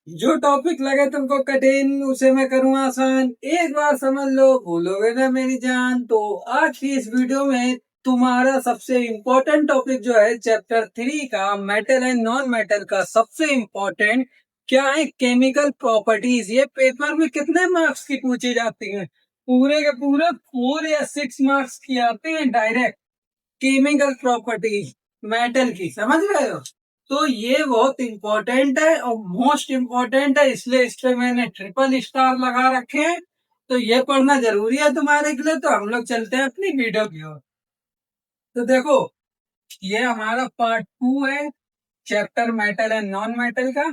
जो टॉपिक लगे तुमको कठिन उसे मैं करूँ आसान, एक बार समझ लो भूलोगे ना मेरी जान। तो आज की इस वीडियो में तुम्हारा सबसे इम्पोर्टेंट टॉपिक जो है चैप्टर 3 का मेटल एंड नॉन मेटल का सबसे इम्पोर्टेंट क्या है, केमिकल प्रॉपर्टीज। ये पेपर में कितने मार्क्स की पूछी जाती हैं? पूरे के पूरे 4 या 6 मार्क्स की आती हैं डायरेक्ट। केमिकल प्रॉपर्टीज मेटल की, समझ रहे हो? तो ये बहुत इंपॉर्टेंट है और मोस्ट इम्पोर्टेंट है, इसलिए इस पे मैंने ट्रिपल स्टार लगा रखे हैं। तो ये पढ़ना जरूरी है तुम्हारे के लिए। तो हम लोग चलते हैं अपनी वीडियो की ओर। तो देखो, ये हमारा पार्ट 2 है chapter metal and non metal का।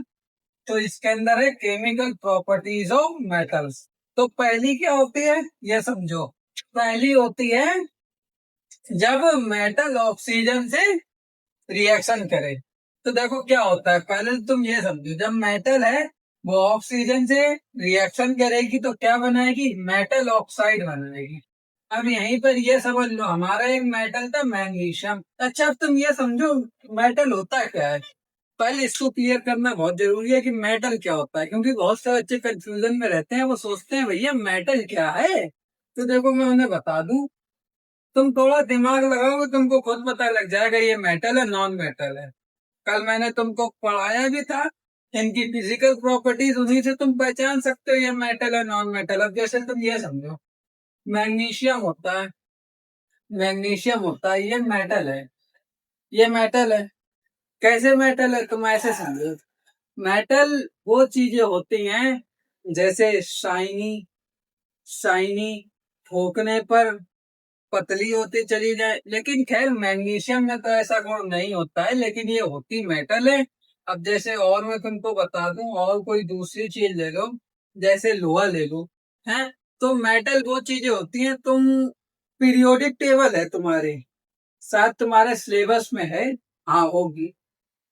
तो इसके अंदर है केमिकल प्रॉपर्टीज ऑफ मेटल्स। तो पहली क्या होती है ये समझो। पहली होती है जब मेटल ऑक्सीजन से रिएक्शन करे। तो देखो क्या होता है, पहले तो तुम ये समझो, जब मेटल है वो ऑक्सीजन से रिएक्शन करेगी तो क्या बनाएगी? मेटल ऑक्साइड बनाएगी। अब यहीं पर ये समझ लो, हमारा एक मेटल था मैग्नीशियम। अच्छा, अब तुम ये समझो मेटल होता क्या है। पहले इसको क्लियर करना बहुत जरूरी है कि मेटल क्या होता है, क्योंकि बहुत से बच्चे कंफ्यूजन में रहते हैं। वो सोचते हैं भैया मेटल क्या है। तो देखो मैं उन्हें बता दूं, तुम थोड़ा दिमाग लगाओगे तुमको खुद पता लग जाएगा ये मेटल है नॉन मेटल है। कल मैंने तुमको पढ़ाया भी था इनकी फिजिकल प्रॉपर्टीज, उन्हीं से तुम पहचान सकते हो ये मेटल है नॉन मेटल। अब जैसे तुम ये समझो, मैग्नीशियम होता है, मैग्नीशियम होता है, ये मेटल है, ये मेटल है। कैसे मेटल है तुम ऐसे समझो, मेटल वो चीजें होती हैं जैसे शाइनी, शाइनी ठोकने पर पतली होती चली जाए। लेकिन खैर मैग्नीशियम में तो ऐसा गुण नहीं होता है, लेकिन ये होती मेटल है। अब जैसे और मैं तुमको बता दूं, और कोई दूसरी चीज ले लो, जैसे लोहा ले लो, है। तो मेटल वो चीजें होती हैं, तुम पीरियोडिक टेबल है तुम्हारी, शायद तुम्हारे सिलेबस में है, हाँ होगी।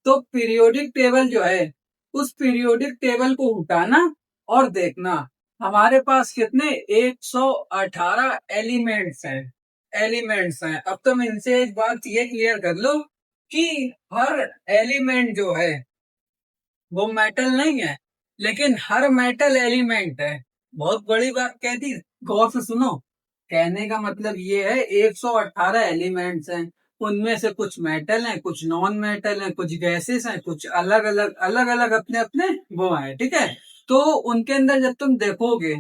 तो पीरियोडिक टेबल जो है, उस पीरियोडिक टेबल को उठाना और देखना, हमारे पास कितने 118 एलिमेंट्स हैं, एलिमेंट्स हैं। अब तुम इनसे एक बात ये क्लियर कर लो कि हर एलिमेंट जो है वो मेटल नहीं है, लेकिन हर मेटल एलिमेंट है। बहुत बड़ी बात कह दी, गौर से सुनो। कहने का मतलब ये है 118 एलिमेंट्स हैं, उनमें से कुछ मेटल हैं, कुछ नॉन मेटल हैं, कुछ गैसेस हैं, कुछ अलग अलग अलग अलग अपने अपने वो हैं, ठीक है। तो उनके अंदर जब तुम देखोगे,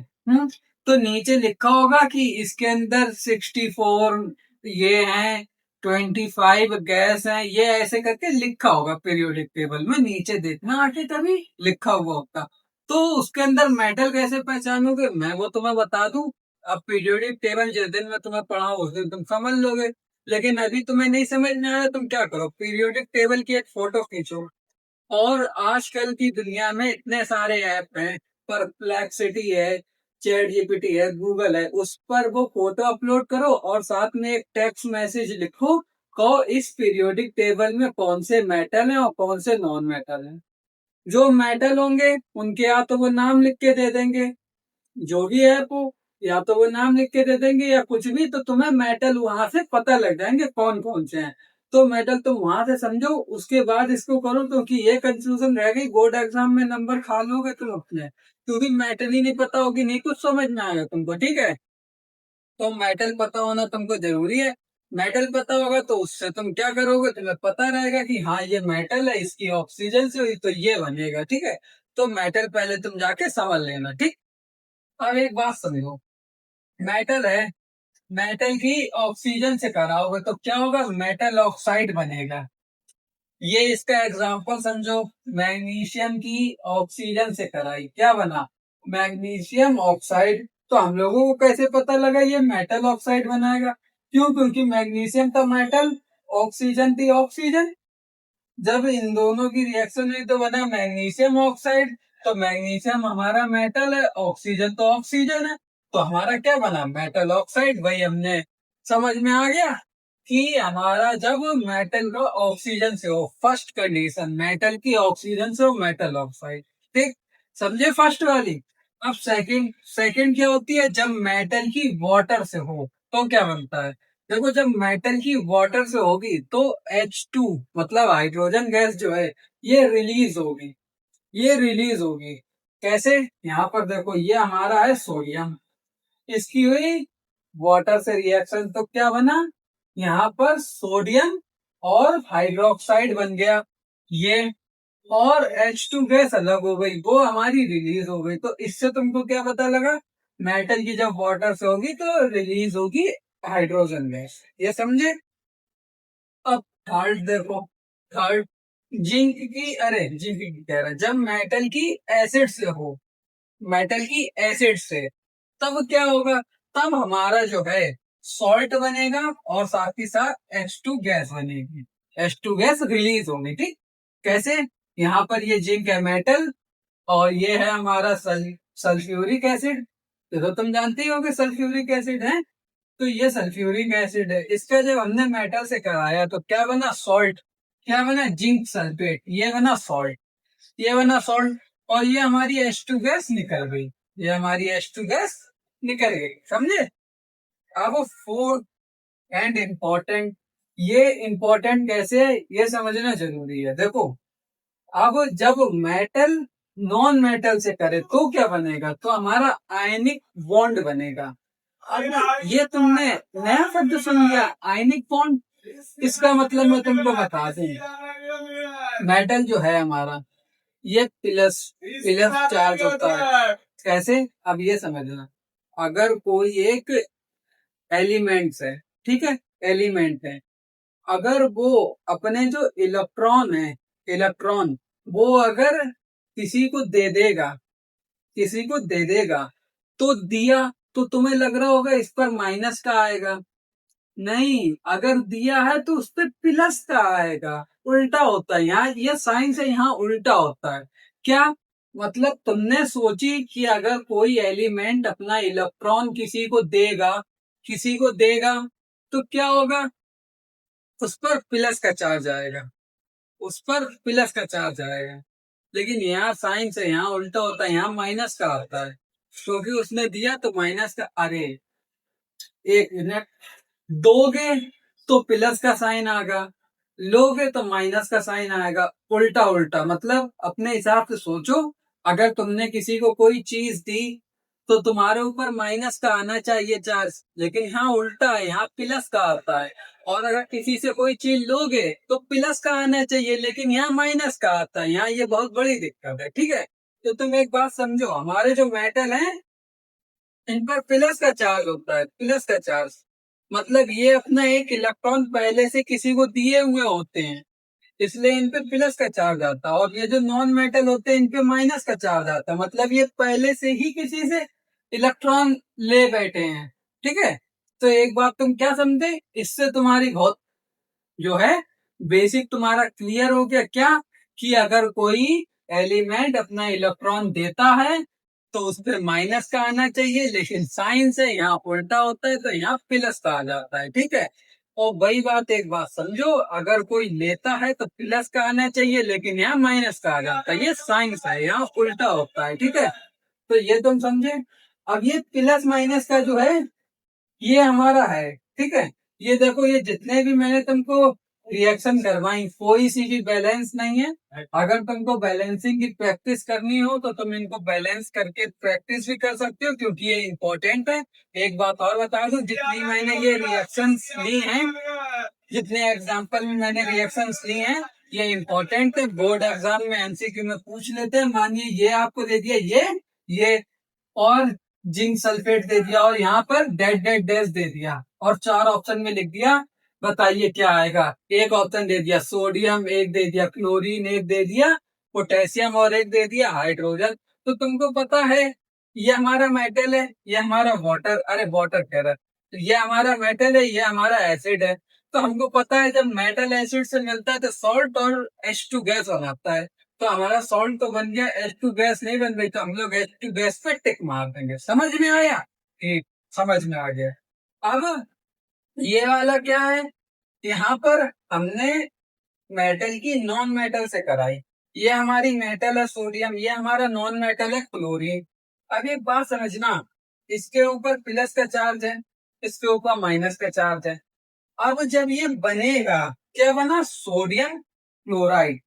तो नीचे लिखा होगा कि इसके अंदर 64 ये हैं, 25 गैस है, ये ऐसे करके लिखा होगा पीरियोडिक टेबल में। नीचे देखना आके तभी लिखा हुआ होगा। तो उसके अंदर मेटल कैसे पहचानोगे, मैं वो तुम्हें बता दूं। अब पीरियोडिक टेबल जिस दिन मैं तुम्हें पढ़ाऊं उस दिन तुम समझ लोगे। लेकिन अभी तुम्हें नहीं समझ में आया, तुम क्या करो, पीरियोडिक टेबल की एक फोटो खींचो। और आजकल की दुनिया में इतने सारे ऐप हैं, परप्लेक्सिटी है, चैट जीपीटी है, गूगल है, उस पर वो फोटो अपलोड करो और साथ में एक टेक्स्ट मैसेज लिखो, कहो इस पीरियोडिक टेबल में कौन से मेटल हैं और कौन से नॉन मेटल हैं। जो मेटल होंगे उनके या तो वो नाम लिख के दे देंगे, जो भी है वो, या तो वो नाम लिख के दे देंगे या कुछ भी, तो तुम्हें मेटल वहां से पता लग जाएंगे कौन कौन से हैं। तो मेटल तुम वहां से समझो, उसके बाद इसको करो, क्योंकि ये कंफ्यूजन रह गई, बोर्ड एग्जाम में नंबर खा लोगे तुम अपने, क्योंकि मेटल ही नहीं पता होगी, नहीं कुछ समझ में आएगा तुमको, ठीक है। तो मेटल पता होना तुमको जरूरी है। मेटल पता होगा तो उससे तुम क्या करोगे, तुम्हें पता रहेगा कि हाँ ये मेटल है, इसकी ऑक्सीजन से हुई तो ये बनेगा, ठीक है। तो मेटल पहले तुम जाके समझ लेना, ठीक। अब एक बात समझो, मेटल है, मेटल की ऑक्सीजन से कराओगे तो क्या होगा, मेटल ऑक्साइड बनेगा। ये इसका एग्जांपल समझो, मैग्नीशियम की ऑक्सीजन से कराई क्या बना, मैग्नीशियम ऑक्साइड। तो हम लोगों को कैसे पता लगा ये मेटल ऑक्साइड बनाएगा? क्यों? क्योंकि मैग्नीशियम था मेटल, ऑक्सीजन थी ऑक्सीजन। जब इन दोनों की रिएक्शन हुई तो बना मैग्नीशियम ऑक्साइड। तो मैग्नीशियम हमारा मेटल है, ऑक्सीजन तो ऑक्सीजन है, तो हमारा क्या बना, मेटल ऑक्साइड। वही हमने समझ में आ गया कि हमारा जब मेटल का ऑक्सीजन से हो, फर्स्ट कंडीशन मेटल की ऑक्सीजन से हो, मेटल ऑक्साइड, ठीक। समझे फर्स्ट वाली। अब सेकंड, सेकंड क्या होती है, जब मेटल की वाटर से हो तो क्या बनता है। देखो जब मेटल की वाटर से होगी तो H2 मतलब हाइड्रोजन गैस जो है ये रिलीज होगी। ये रिलीज होगी। कैसे? यहाँ पर देखो, ये हमारा है सोडियम, इसकी हुई वाटर से रिएक्शन, तो क्या बना? यहाँ पर सोडियम और हाइड्रोक्साइड बन गया ये, और H2 गैस अलग हो गई, वो हमारी रिलीज हो गई। तो इससे तुमको क्या पता लगा? मेटल की जब वाटर से होगी तो रिलीज होगी हाइड्रोजन गैस। ये समझे? अब थर्ड देखो, थर्ड, जिंक की, अरे जिंक की कह रहा, जब मेटल की एसिड से हो, मेटल की एसिड से, तब क्या होगा? तब हमारा जो है सॉल्ट बनेगा, और साथ ही साथ H2 गैस बनेगी, H2 गैस रिलीज होगी। ठीक? कैसे? यहाँ पर ये जिंक है मेटल, और ये है हमारा सल्फ्यूरिक एसिड। तो तुम जानते ही हो कि सल्फ्यूरिक एसिड है, तो ये सल्फ्यूरिक एसिड है। इसका जब हमने मेटल से कराया तो क्या बना? सॉल्ट। क्या बना? Zinc sulphate. ये बना सॉल्ट, ये बना सॉल्ट, और ये हमारी H2 गैस निकल गई, ये हमारी H2 गैस निकल गई। समझे? अब फोर्थ एंड इम्पोर्टेंट, ये इम्पोर्टेंट कैसे है ये समझना जरूरी है। देखो, अब जब मेटल नॉन मेटल से करे तो क्या बनेगा? तो हमारा आयनिक बॉन्ड बनेगा। अब ये तुमने नया शब्द सुन लिया, आयनिक बॉन्ड। इसका मतलब मैं तुमको बता दूं, मेटल जो है हमारा, ये प्लस प्लस चार्ज होता है। कैसे? अब ये समझना, अगर कोई एक एलिमेंट्स है, ठीक है, एलिमेंट है, अगर वो अपने जो इलेक्ट्रॉन है, इलेक्ट्रॉन, वो अगर किसी को दे देगा, किसी को दे देगा, तो दिया, तो तुम्हें लग रहा होगा इस पर माइनस का आएगा। नहीं, अगर दिया है तो उस पर प्लस का आएगा। उल्टा होता है यहाँ, ये साइन से यहाँ उल्टा होता है। क्या मतलब? तुमने सोची कि अगर कोई एलिमेंट अपना इलेक्ट्रॉन किसी को देगा, किसी को देगा, तो क्या होगा? उस पर प्लस का चार्ज आएगा, उस पर प्लस का चार्ज आएगा। लेकिन यहाँ साइन से यहाँ उल्टा होता है, यहाँ माइनस का आता है, क्योंकि उसने दिया तो माइनस का। अरे एक मिनट, दोगे तो प्लस का साइन आएगा, लोगे तो माइनस का साइन आएगा। उल्टा उल्टा मतलब अपने हिसाब से सोचो, अगर तुमने किसी को कोई चीज दी तो तुम्हारे ऊपर माइनस का आना चाहिए चार्ज, लेकिन यहाँ उल्टा है, यहाँ प्लस का आता है। और अगर किसी से कोई चीज लोगे तो प्लस का आना चाहिए, लेकिन यहाँ माइनस का आता है। यहाँ ये बहुत बड़ी दिक्कत है। ठीक है? तो तुम एक बात समझो, हमारे जो मेटल हैं, इन पर प्लस का चार्ज होता है, प्लस का चार्ज। मतलब ये अपना एक इलेक्ट्रॉन पहले से किसी को दिए हुए होते हैं, इसलिए इन पे प्लस का चार्ज आता है। और ये जो नॉन मेटल होते हैं, इन पे माइनस का चार्ज आता है, मतलब ये पहले से ही किसी से इलेक्ट्रॉन ले बैठे हैं। ठीक है? तो एक बात तुम क्या समझे, इससे तुम्हारी बहुत जो है बेसिक तुम्हारा क्लियर हो गया। क्या? कि अगर कोई एलिमेंट अपना इलेक्ट्रॉन देता है तो उस पर माइनस का आना चाहिए, लेकिन साइन से यहाँ उल्टा होता है, तो यहाँ प्लस का आ जाता है। ठीक है? और वही बात, एक बात समझो, अगर कोई लेता है तो प्लस का आना चाहिए, लेकिन यहाँ माइनस का आ जाता है, ये साइंस है, यहाँ उल्टा होता है। ठीक है? तो ये तुम समझे। अब ये प्लस माइनस का जो है, ये हमारा है। ठीक है? ये देखो, ये जितने भी मैंने तुमको रिएक्शन करवाई, कोई सी भी बैलेंस नहीं है। अगर तुमको बैलेंसिंग की प्रैक्टिस करनी हो तो तुम इनको बैलेंस करके प्रैक्टिस भी कर सकते हो, क्योंकि ये इंपॉर्टेंट है। एक बात और बता दूं, जितनी मैंने ये रिएक्शंस ली हैं, जितने एग्जाम्पल में मैंने रिएक्शंस ली हैं, ये इंपॉर्टेंट है। बोर्ड एग्जाम में एमसीक्यू में पूछ लेते हैं। मानिए ये आपको दे दिया, ये और जिंक सल्फेट दे दिया, और यहाँ पर डेड डेड डैश दे दिया, और चार ऑप्शन में लिख दिया, बताइए क्या आएगा। एक ऑप्शन दे दिया सोडियम, एक दे दिया क्लोरीन, एक दे दिया पोटेशियम, और एक दे दिया हाइड्रोजन। तो तुमको पता है ये हमारा मेटल है, ये हमारा वाटर, अरे वाटर कह रहा है, ये हमारा मेटल है, ये हमारा एसिड है। तो हमको पता है जब मेटल एसिड से मिलता है तो सॉल्ट और H2 गैस बनाता है। तो हमारा सॉल्ट तो बन गया, H2 गैस नहीं बन रही, तो हम लोग H2 गैस पे टिक मार देंगे। समझ में आया? ठीक, समझ में आ गया। अब ये वाला क्या है? यहाँ पर हमने मेटल की नॉन मेटल से कराई, ये हमारी मेटल है सोडियम, ये हमारा नॉन मेटल है क्लोरीन। अब एक बात समझना, इसके ऊपर प्लस का चार्ज है, इसके ऊपर माइनस का चार्ज है। अब जब ये बनेगा, क्या बना? Sodium chloride.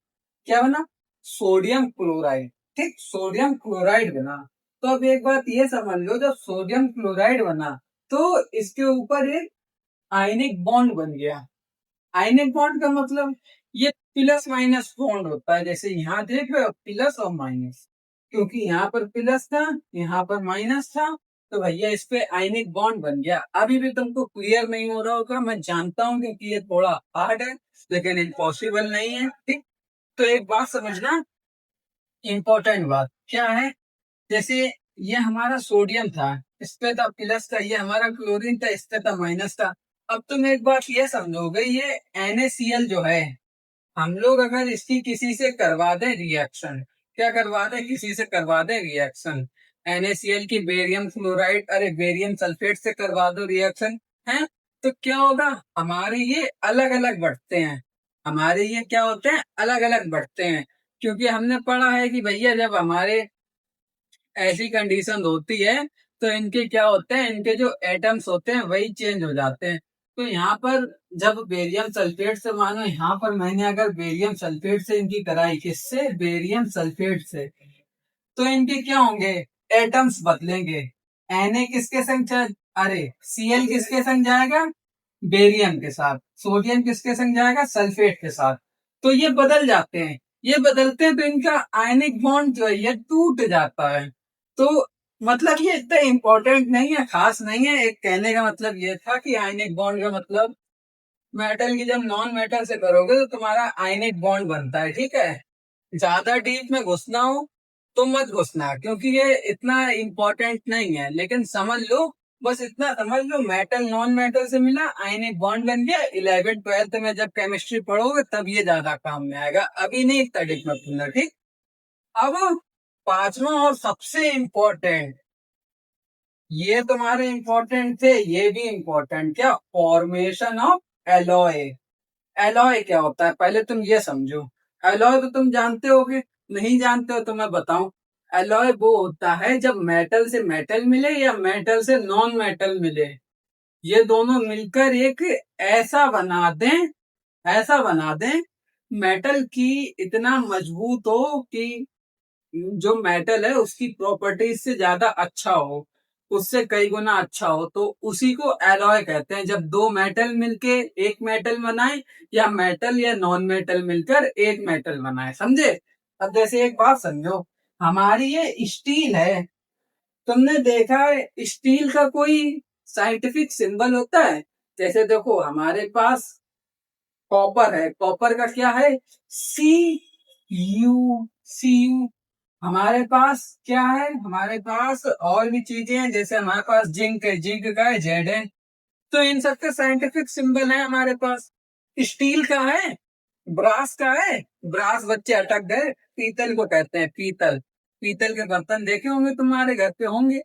क्या बना? Sodium chloride. ठीक, सोडियम क्लोराइड बना। तो अब एक बात ये समझ लो, जब सोडियम क्लोराइड बना तो इसके ऊपर एक आयनिक बॉन्ड बन गया। आयनिक बॉन्ड का मतलब ये प्लस माइनस बॉन्ड होता है, जैसे यहाँ देख रहे हो प्लस और माइनस, क्योंकि यहाँ पर प्लस था यहाँ पर माइनस था, तो भैया इस पे आयनिक बॉन्ड बन गया। अभी भी तुमको क्लियर नहीं हो रहा होगा, मैं जानता हूँ, क्योंकि ये थोड़ा हार्ड है, लेकिन इम्पॉसिबल नहीं है। ठीक, तो एक बात समझना, इम्पोर्टेंट बात क्या है, जैसे ये हमारा सोडियम था, इस पे था प्लस था, ये हमारा क्लोरीन था, इस पे था माइनस था। अब तुम एक बात ये समझोगे, ये NaCl जो है, हम लोग अगर इसकी किसी से करवा दें रिएक्शन, क्या करवा दें, किसी से करवा दें रिएक्शन, NaCl की बेरियम क्लोराइड, अरे बेरियम सल्फेट से करवा दो रिएक्शन, है, तो क्या होगा, हमारे ये अलग अलग बढ़ते हैं, हमारे ये क्या होते हैं, अलग अलग बढ़ते हैं। क्योंकि हमने पढ़ा है कि भैया जब हमारे ऐसी कंडीशन होती है तो इनके क्या होते हैं, इनके जो एटम्स होते हैं वही चेंज हो जाते हैं। तो यहाँ पर जब बेरियम सल्फेट से, मानो यहाँ पर मैंने अगर बेरियम सल्फेट से इनकी कराई, किससे, बेरियम सल्फेट से, तो इनके क्या होंगे, एटम्स बदलेंगे। Na किसके संग अरे Cl किसके संग जाएगा, बेरियम के साथ। सोडियम किसके संग जाएगा, सल्फेट के साथ। तो ये बदल जाते हैं, ये बदलते हैं तो इनका आयनिक बॉन्ड जो है ये टूट जाता है। तो मतलब ये इतना इम्पोर्टेंट नहीं है, खास नहीं है। एक कहने का मतलब ये था कि आयनिक बॉन्ड का मतलब मेटल की जब नॉन मेटल से करोगे तो तुम्हारा आयनिक बॉन्ड बनता है। ठीक है, ज्यादा डीप में घुसना हो तो मत घुसना, क्योंकि ये इतना इम्पोर्टेंट नहीं है, लेकिन समझ लो, बस इतना समझ लो, मेटल नॉन मेटल से मिला, आयनिक बॉन्ड बन गया। 11th 12th में जब केमिस्ट्री पढ़ोगे तब ये ज्यादा काम में आएगा, अभी नहीं इतना डीप में घुसना। ठीक, अब पांचवा और सबसे इम्पोर्टेंट, ये तुम्हारे इम्पोर्टेंट थे, ये भी इम्पोर्टेंट, क्या, फॉर्मेशन ऑफ एलॉय। एलॉय क्या होता है, पहले तुम ये समझो। एलॉय तो तुम जानते होगे, नहीं जानते हो तो मैं बताऊं। एलॉय वो होता है जब मेटल से मेटल मिले या मेटल से नॉन मेटल मिले, ये दोनों मिलकर एक ऐसा बना दें, ऐसा बना दें, मेटल की इतना मजबूत हो कि जो मेटल है उसकी प्रॉपर्टीज से ज्यादा अच्छा हो, उससे कई गुना अच्छा हो, तो उसी को एलॉय कहते हैं। जब दो मेटल मिलके एक मेटल बनाए, या मेटल या नॉन मेटल मिलकर एक मेटल बनाए, समझे। अब जैसे एक बात समझो, हमारी ये स्टील है, तुमने देखा है स्टील का कोई साइंटिफिक सिंबल होता है, जैसे देखो हमारे पास कॉपर है, कॉपर का क्या है, Cu। हमारे पास क्या है, हमारे पास और भी चीजें हैं, जैसे हमारे पास जिंक है, जिंक का है जेड है। तो इन सबके साइंटिफिक सिंबल है हमारे पास। स्टील का है, ब्रास का है, ब्रास बच्चे अटक गए, पीतल को कहते हैं पीतल। पीतल के बर्तन देखे होंगे, तुम्हारे घर पे होंगे,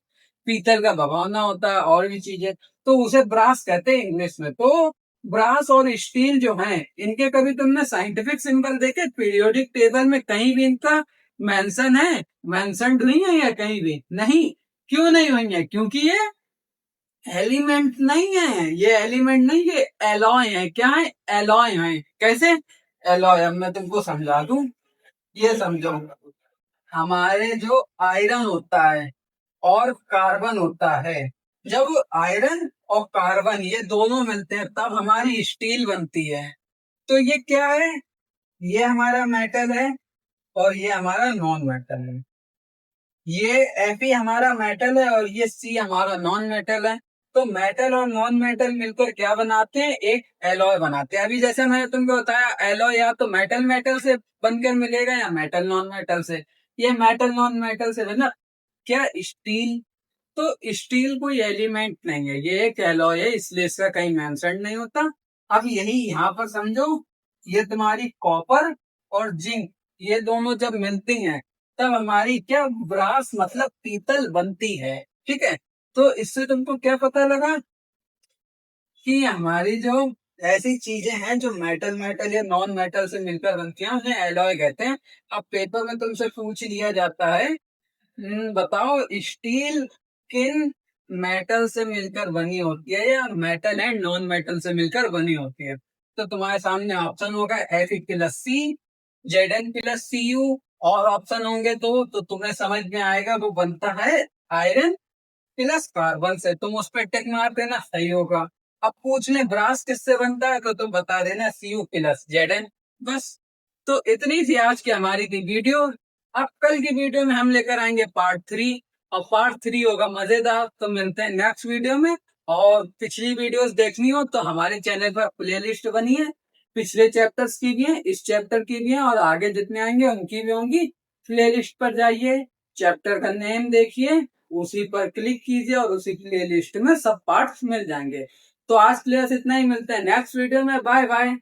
पीतल का भगोना होता है, और भी चीजें, तो उसे ब्रास कहते हैं इंग्लिश में। तो ब्रास और स्टील जो है, इनके कभी तुमने साइंटिफिक सिंबल देखे पीरियोडिक टेबल में, कहीं भी इनका मेंशन है, मेंशन हुई है या कहीं भी नहीं, क्यों नहीं हुई है, क्योंकि ये एलिमेंट नहीं है, ये एलिमेंट नहीं, ये एलॉय है। क्या है, एलॉय है। कैसे एलॉय, अब मैं तुमको समझा दूं, ये समझो, हमारे जो आयरन होता है और कार्बन होता है, जब आयरन और कार्बन ये दोनों मिलते हैं तब हमारी स्टील बनती है। तो ये क्या है, ये हमारा मेटल है और ये हमारा नॉन मेटल है। ये Fe हमारा मेटल है और ये C हमारा नॉन मेटल है। तो मेटल और नॉन मेटल मिलकर क्या बनाते हैं, एक एलॉय बनाते हैं। अभी जैसे मैंने तुमको बताया, एलॉय या तो मेटल मेटल से बनकर मिलेगा या मेटल नॉन मेटल से। ये मेटल नॉन मेटल से बना क्या, स्टील। तो स्टील कोई एलिमेंट नहीं है, ये एक एलॉय है, इसलिए इसका कहीं मेंशन नहीं होता। अब यही यहाँ पर समझो, ये तुम्हारी कॉपर और जिंक, ये दोनों जब मिलती हैं तब हमारी क्या, ब्रास मतलब पीतल बनती है। ठीक है, तो इससे तुमको क्या पता लगा कि हमारी जो ऐसी चीजें हैं जो मेटल मेटल या नॉन मेटल से मिलकर बनती हैं, उन्हें एलॉय कहते हैं। अब पेपर में तुमसे पूछ लिया जाता है, बताओ स्टील किन मेटल से मिलकर बनी होती है, या मेटल एंड नॉन मेटल से मिलकर बनी होती है। तो तुम्हारे सामने ऑप्शन होगा Fe+C, Zn+Cu, और ऑप्शन होंगे तो तुम्हें समझ में आएगा वो बनता है आयरन प्लस कार्बन से। तुम उस पर टिक मार देना, सही होगा। अब पूछ ले ब्रास किससे बनता है तो तुम बता देना Cu+Zn। बस। तो इतनी थी आज की हमारी थी वीडियो। अब कल की वीडियो में हम लेकर आएंगे पार्ट 3। और पार्ट 3 होगा मजेदार। तो मिलते हैं नेक्स्ट वीडियो में। और पिछली वीडियोस देखनी हो तो हमारे चैनल पर प्लेलिस्ट बनी है, पिछले चैप्टर्स की भी है, इस चैप्टर की भी है, और आगे जितने आएंगे उनकी भी होंगी। प्लेलिस्ट पर जाइए, चैप्टर का नेम देखिए, उसी पर क्लिक कीजिए और उसी प्लेलिस्ट में सब पार्ट्स मिल जाएंगे। तो आज के लिए बस इतना ही। मिलते हैं नेक्स्ट वीडियो में। Bye bye.